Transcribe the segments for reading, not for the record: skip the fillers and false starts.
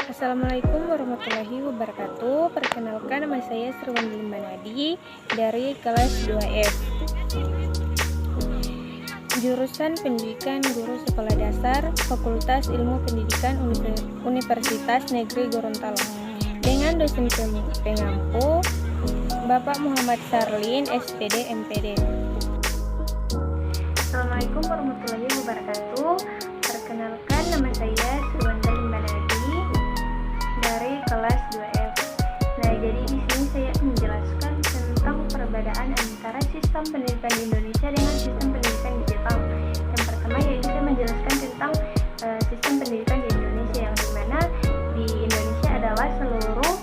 Assalamualaikum warahmatullahi wabarakatuh. Perkenalkan, nama saya Sriwandi Manadi dari kelas 2F. Jurusan Pendidikan Guru Sekolah Dasar, Fakultas Ilmu Pendidikan Universitas Negeri Gorontalo. Dengan dosen pengampu Bapak Muhammad Sarlin, SPD MPD. Assalamualaikum warahmatullahi wabarakatuh. Perkenalkan, nama saya Sriwandi Manadi dari kelas 2F. Nah, jadi di sini saya menjelaskan tentang perbedaan antara sistem pendidikan di Indonesia dengan sistem pendidikan di Jepang. Yang pertama yaitu saya menjelaskan tentang sistem pendidikan di Indonesia, yang dimana di Indonesia adalah seluruh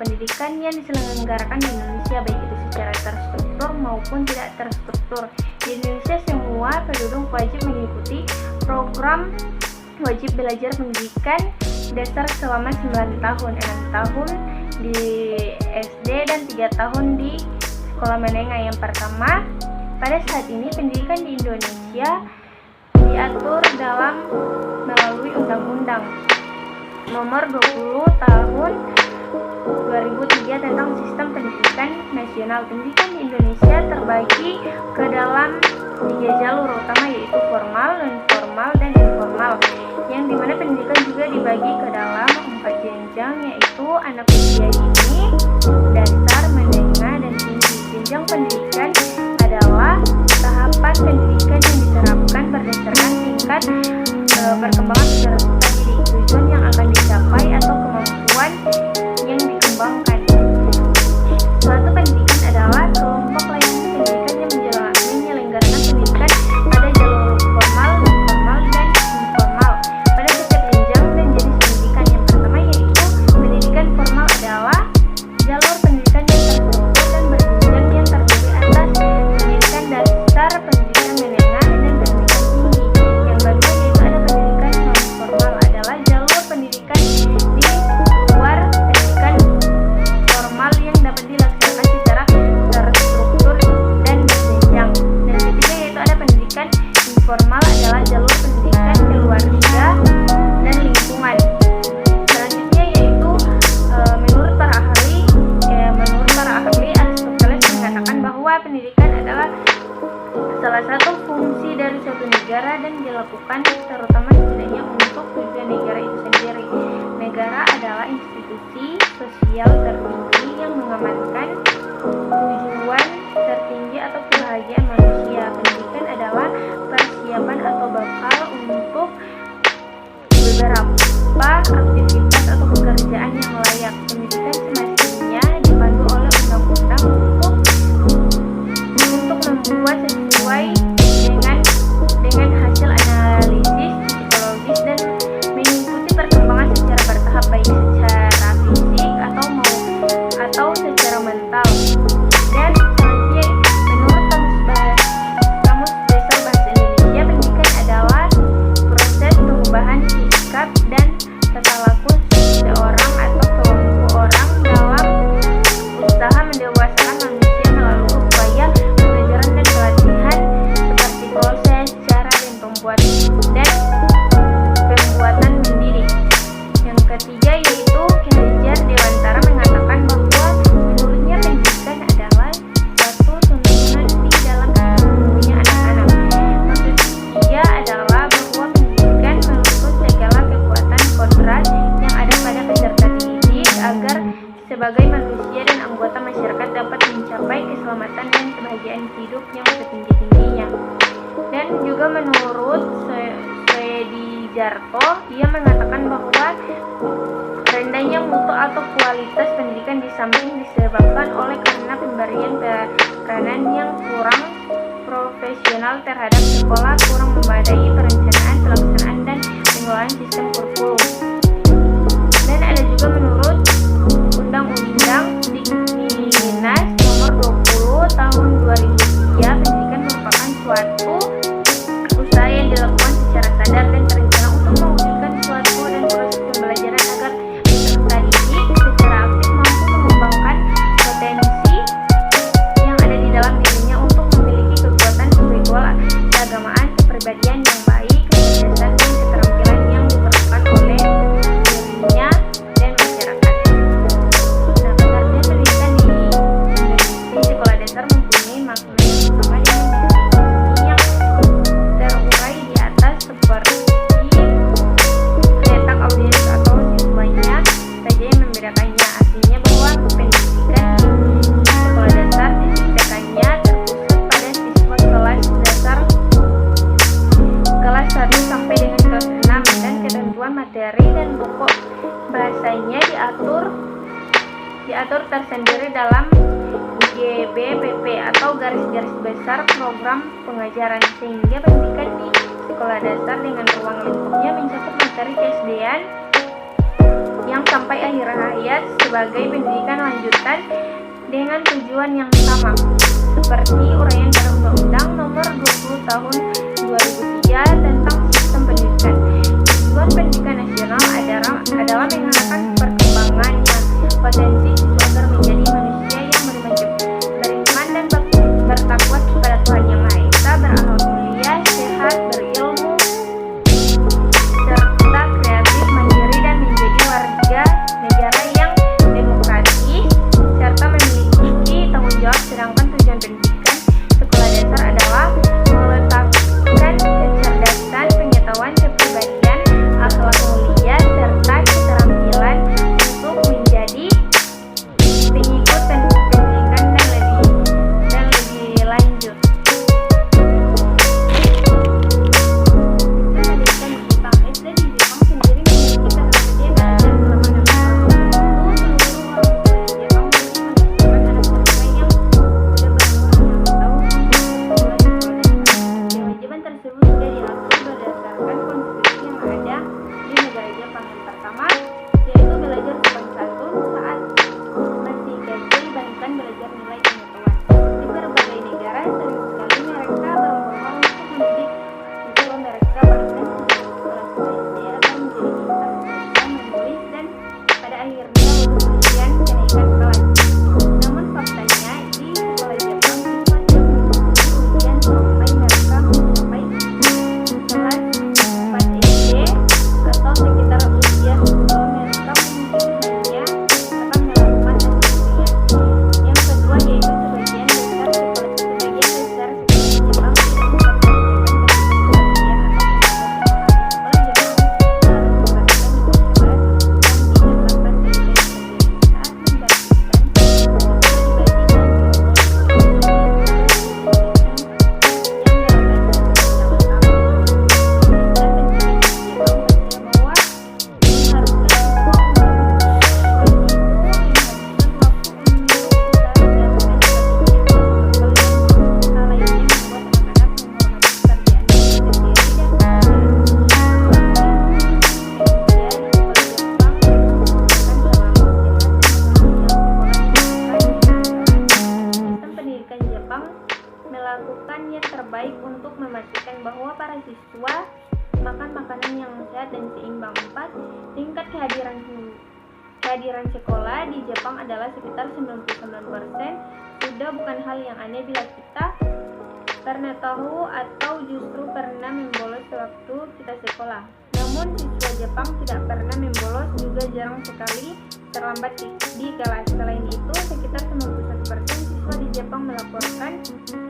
pendidikan yang diselenggarakan di Indonesia, baik itu secara terstruktur maupun tidak terstruktur. Di Indonesia semua penduduk wajib mengikuti program wajib belajar pendidikan dasar selama 9 tahun, 6 tahun di SD dan 3 tahun di sekolah menengah. Yang pertama, pada saat ini pendidikan di Indonesia diatur melalui Undang-Undang Nomor 20 Tahun 2003 tentang Sistem Pendidikan Nasional. Pendidikan di Indonesia terbagi ke dalam 3 jalur utama, yaitu formal, non-formal, dan informal, yang dimana pendidikan juga dibagi ke dalam 4 jenjang, yaitu anak usia dini, dasar, menengah, dan tinggi. Jenjang pendidikan adalah tahapan pendidikan yang diterapkan berdasarkan tingkat perkembangan secara tadi, tujuan yang akan dicapai atau kemampuan yang dikembangkan. Suatu pendidikan adalah kelompok layanan pendidikan yang menyelenggarakan pendidikan pada jalur formal, non-formal, dan informal pada setiap jenjang dan jenis pendidikan. Yang pertama yaitu pendidikan formal adalah jalur pendidikan yang terstruktur dan berjenjang yang terdiri atas pendidikan dasar, pendidikan menengah, dan pendidikan tinggi. Yang kedua yaitu ada pendidikan non-formal, adalah jalur pendidikan di luar pendidikan formal yang dapat dilaksanakan secara terstruktur dan berjenjang. Dan ketiga yaitu ada pendidikan informal, adalah jalur pendidikan keluarga dan lingkungan. Selanjutnya yaitu menurut para ahli Aristoteles mengatakan bahwa pendidikan adalah salah satu fungsi dari suatu negara dan dilakukan terutama setidaknya untuk tujuan negara itu sendiri. Negara adalah institusi sosial tertinggi yang mengamankan tujuan tertinggi atau kebahagiaan manusia. Pendidikan adalah persiapan atau bekal untuk beberapa aktivitas atau pekerjaan yang layak. Pendidikan semestinya dipandu oleh undang-undang untuk membuat sesuai dengan hasil analisis psikologis dan mengikuti perkembangan secara bertahap, baik secara fisik atau secara mental. Dan selanjutnya menurut Kamus Besar Bahasa Indonesia, pendidikan adalah proses perubahan sikap dan tata laku seseorang atau kelompok orang dalam usaha mendewasakan manusia melalui upaya pembelajaran dan pelatihan seperti proses, cara, dan pembuatan mendidik. Yang ketiga yaitu Khajar Dewantara mengatakan bahwa menurutnya pendidikan adalah suatu tuntunan di dalam tumbuhnya anak-anak. Maksud dia adalah bahwa pendidikan menuntut segala kekuatan kodrat yang ada pada peserta didik agar sebagai manusia dan anggota masyarakat dapat mencapai keselamatan dan kebahagiaan hidup yang setinggi-tingginya. Dan juga menurut Swedi Jarto, ia mengatakan bahwa rendahnya mutu atau kualitas pendidikan di samping disebabkan oleh karena pemberian peranan yang kurang profesional terhadap sekolah, kurang memadai perencanaan, pelaksanaan, dan pengelolaan sistem kurikulum. Dan ada juga menurut Undang-Undang Diktinas Nomor 20 Tahun 2003, pendidikan merupakan suatu usaha yang dilakukan secara sadar dan terencana untuk mewujudkan suatu dan proses pembelajaran agar peserta didik secara aktif mampu mengembangkan potensi yang ada di dalam dirinya untuk memiliki kekuatan spiritual, keagamaan, kepribadian yang baik, kecerdasan, dan keterampilan yang diperlukan oleh dirinya pokok bahasanya diatur tersendiri dalam GBPP atau garis-garis besar program pengajaran, sehingga pendidikan di sekolah dasar dengan ruang lingkupnya mencakup materi KSD-an yang sampai akhir hayat sebagai pendidikan lanjutan dengan tujuan yang sama, seperti uraian pada Undang-Undang Nomor 20 Tahun 2003 tentang Sistem Pendidikan. Tujuan pendidikan nasional adalah mengarahkan perkembangannya potensi siswa agar menjadi manusia yang beriman dan bertakwa kepada Tuhan Yang Maha Esa, berakhlak mulia, sehat, berilmu, serta kreatif, mandiri, dan menjadi warga negara yang demokratis serta memiliki tanggung jawab. Sedangkan tujuan pendidikan sekolah dasar adalah meletakkan kecerdasan, pengetahuan, kepribadian, akhlak mulia, serta keterampilan untuk menjadi pengikut pendidikan dan lebih lanjut. Pendidikan di Jepang. SD di Jepang sendiri memiliki ketersediaan belajar selama 6 tahun. Jepang masih menetapkan anak-anak yang sudah berumur 6 tahun untuk sekolah di sekolah dasar. Kewajiban tersebut sudah diatur berdasarkan konstitusi yang ada di negara Jepang. Yang pertama, yaitu belajar sopan santun saat masih kecil dibandingkan belajar nilai pengetahuan. Di berbagai negara sering sekali mereka berlomba untuk mendidik siswa mereka, bahkan sejak kelas SD agar menjadi pintar membaca, menulis, dan pada akhirnya lulus ujian kenaikan kelas. Namun faktanya di sekolah Jepang siswa tidak mengikuti ujian sampai mereka mencapai kelas 4 SD atau sekitar usia 10 tahun. Mereka mungkin hanya akan melakukan tes ujian. Yang kedua yaitu sebagian besar sekolah di Jepang tidak memperbolehkan pendidikan ujian atau sekolah Jepang harus memperhatikan nilai kelas yang melakukan yang terbaik untuk memastikan bahwa para siswa makan makanan yang sehat dan seimbang. 4. Tingkat kehadiran sekolah di Jepang adalah sekitar 99%. Sudah bukan hal yang aneh bila kita pernah tahu atau justru pernah membolos sewaktu kita sekolah. Namun siswa Jepang tidak pernah membolos, juga jarang sekali terlambat di kelas. Selain itu, sekitar 91% siswa di Jepang melaporkan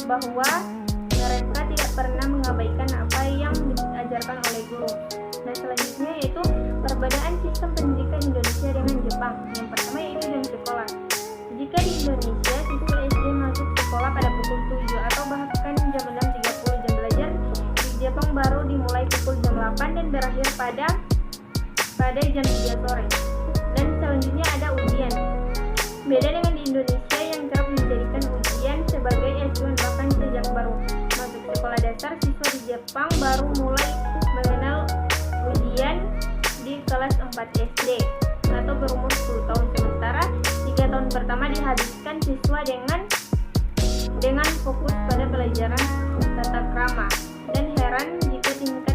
bahwa mereka tidak pernah mengabaikan apa yang diajarkan oleh guru. Nah, selanjutnya yaitu perbedaan sistem pendidikan Indonesia dengan Jepang. Yang pertama yaitu jam sekolah. Jika di Indonesia siswa SD masuk sekolah pada pukul 7 atau bahkan jam 6.30 jam belajar, di Jepang baru dimulai pukul jam 8 dan berakhir pada jam 3 sore. Dan selanjutnya ada ujian. Beda dengan di Indonesia yang kerap menjadikan ujian sebagai acuan, bahkan sejak baru masuk sekolah dasar, siswa di Jepang baru mulai mengenal ujian di kelas 4 SD atau berumur 10 tahun. Sementara 3 tahun pertama dihabiskan siswa dengan fokus pada pelajaran tata krama. Dan heran jika tingkat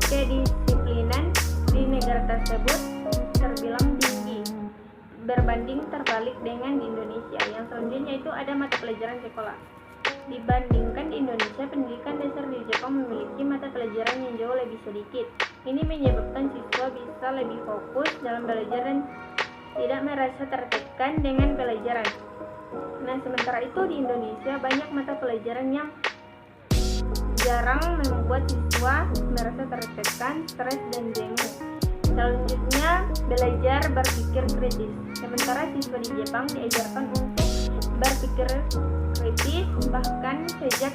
kedisiplinan di negara tersebut terbilang tinggi berbanding terbalik dengan di Indonesia. Yang selanjutnya itu ada mata pelajaran sekolah. Dibandingkan di Indonesia, pendidikan dasar di Jepang memiliki mata pelajaran yang jauh lebih sedikit. Ini menyebabkan siswa bisa lebih fokus dalam belajar dan tidak merasa tertekan dengan pelajaran. Nah, sementara itu di Indonesia banyak mata pelajaran yang jarang membuat siswa merasa tertekan, stres, dan jenuh. Selanjutnya, belajar berpikir kritis. Sementara siswa di Jepang diajarkan untuk berpikir kritis, bahkan sejak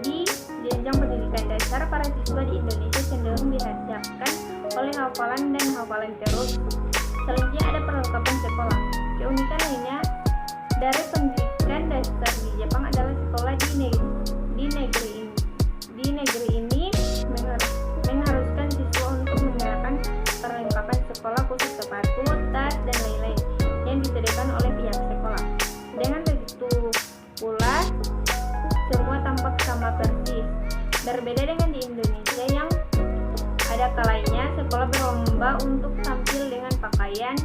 di jenjang pendidikan dasar, para siswa di Indonesia cenderung dihadapkan oleh hafalan dan hafalan terus. Selanjutnya ada perlengkapan sekolah. Keunikan lainnya dari pendidikan dasar di Jepang adalah sekolah di negeri ini mengharuskan siswa untuk menggunakan perlengkapan sekolah khusus sepatu, tas, dan lain-lain yang disediakan oleh pihak sekolah. Dengan begitu pula semua tampak sama persis. Berbeda dengan di Indonesia yang ada kalanya sekolah berlomba untuk tampil dengan pakaian,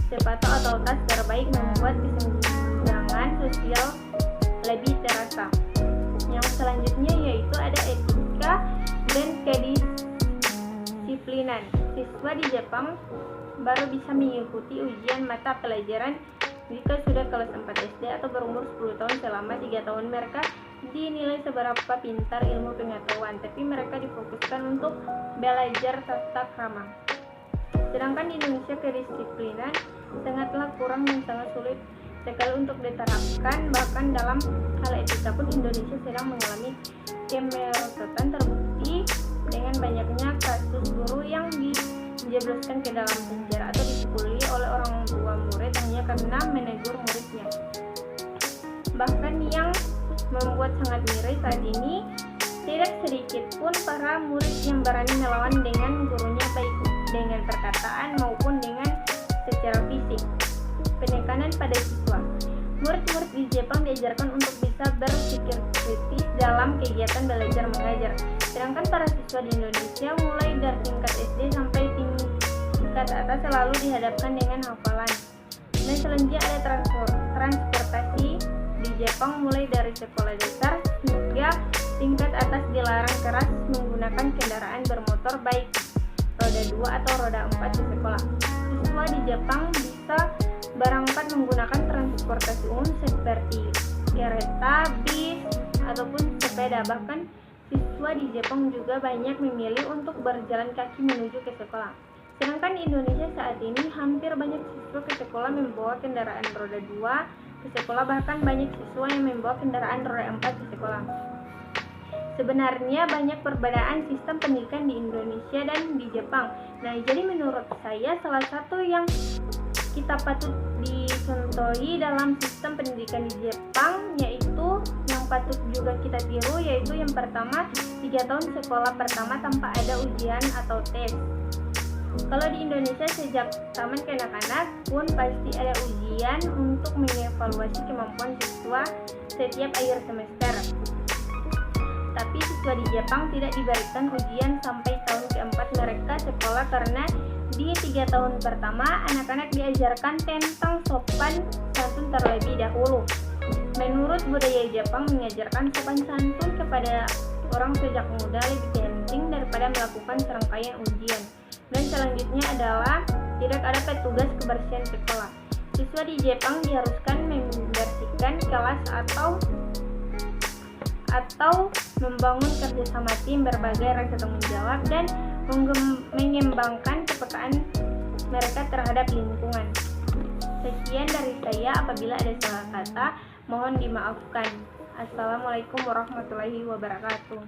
sepatu atau tas terbaik membuat kesenjangan sosial lebih terasa. Yang selanjutnya yaitu ada etika dan kedisiplinan. Siswa di Jepang baru bisa mengikuti ujian mata pelajaran jika sudah kelas 4 SD atau berumur 10 tahun. Selama 3 tahun mereka dinilai seberapa pintar ilmu pengetahuan, tapi mereka difokuskan untuk belajar tata krama. Sedangkan di Indonesia kedisiplinan sangatlah kurang dan sangat sulit sekali untuk diterapkan. Bahkan dalam hal etika pun Indonesia sedang mengalami kemerosotan, terbukti dengan banyaknya kasus guru yang dijebloskan ke dalam penjara atau dipukuli oleh orang tua murid hanya karena menegur muridnya. Bahkan yang membuat sangat miris saat ini, tidak sedikit pun para murid yang berani melawan dengan gurunya, baik dengan perkataan maupun dengan secara fisik. Penekanan pada siswa. Murid-murid di Jepang diajarkan untuk bisa berpikir kritis dalam kegiatan belajar mengajar. Sedangkan para siswa di Indonesia mulai dari tingkat SD sampai tingkat atas selalu dihadapkan dengan hafalan. Dan selanjutnya ada transportasi di Jepang mulai dari sekolah dasar hingga tingkat atas dilarang keras menggunakan kendaraan bermotor baik roda 2 atau roda 4 di sekolah. Siswa di Jepang bisa berangkat menggunakan transportasi umum seperti kereta, bis, ataupun sepeda. Bahkan siswa di Jepang juga banyak memilih untuk berjalan kaki menuju ke sekolah. Sedangkan di Indonesia saat ini hampir banyak siswa ke sekolah membawa kendaraan roda 2 ke sekolah, bahkan banyak siswa yang membawa kendaraan roda 4 ke sekolah. Sebenarnya banyak perbedaan sistem pendidikan di Indonesia dan di Jepang. Nah, jadi menurut saya salah satu yang kita patut dicontohi dalam sistem pendidikan di Jepang, yaitu yang patut juga kita tiru, yaitu yang pertama 3 tahun sekolah pertama tanpa ada ujian atau tes. Kalau di Indonesia sejak taman kanak-kanak pun pasti ada ujian untuk mengevaluasi kemampuan siswa setiap akhir semester. Tapi siswa di Jepang tidak diberikan ujian sampai tahun keempat mereka sekolah, karena di 3 tahun pertama anak-anak diajarkan tentang sopan santun terlebih dahulu. Menurut budaya Jepang, mengajarkan sopan santun kepada orang sejak muda lebih penting daripada melakukan serangkaian ujian. Dan selanjutnya adalah tidak ada petugas kebersihan sekolah. Siswa di Jepang diharuskan membersihkan kelas atau membangun kerjasama tim, berbagai rasa tanggung jawab, dan mengembangkan kepekaan mereka terhadap lingkungan. Sekian dari saya, apabila ada salah kata mohon dimaafkan. Assalamualaikum warahmatullahi wabarakatuh.